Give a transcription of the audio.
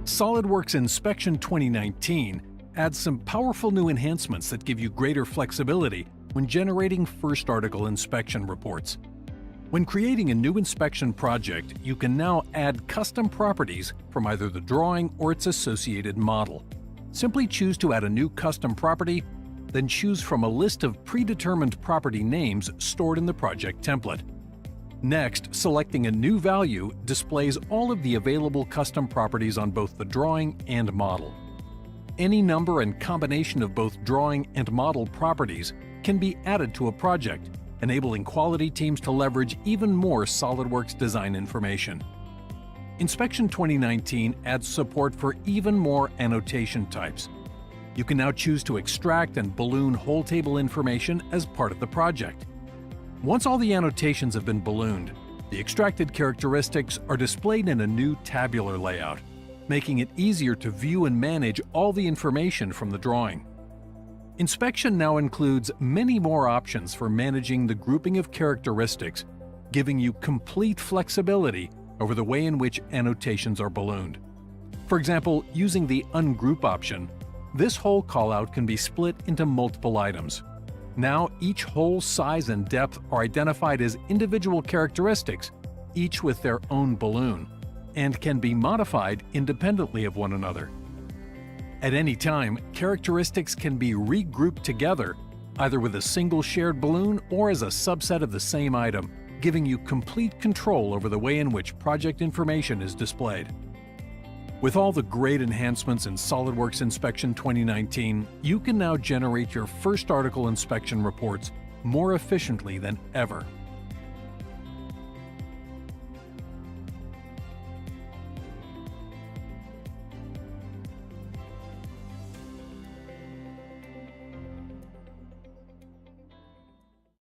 SOLIDWORKS Inspection 2019 adds some powerful new enhancements that give you greater flexibility when generating first article inspection reports. When creating a new inspection project, you can now add custom properties from either the drawing or its associated model. Simply choose to add a new custom property, then choose from a list of predetermined property names stored in the project template. Next, selecting a new value displays all of the available custom properties on both the drawing and model. Any number and combination of both drawing and model properties can be added to a project, enabling quality teams to leverage even more SOLIDWORKS design information. Inspection 2019 adds support for even more annotation types. You can now choose to extract and balloon whole table information as part of the project. Once all the annotations have been ballooned, the extracted characteristics are displayed in a new tabular layout, making it easier to view and manage all the information from the drawing. Inspection now includes many more options for managing the grouping of characteristics, giving you complete flexibility over the way in which annotations are ballooned. For example, using the Ungroup option, this whole callout can be split into multiple items. Now each whole size and depth are identified as individual characteristics, each with their own balloon, and can be modified independently of one another. At any time, characteristics can be regrouped together, either with a single shared balloon or as a subset of the same item, giving you complete control over the way in which project information is displayed. With all the great enhancements in SOLIDWORKS Inspection 2019, you can now generate your first article inspection reports more efficiently than ever.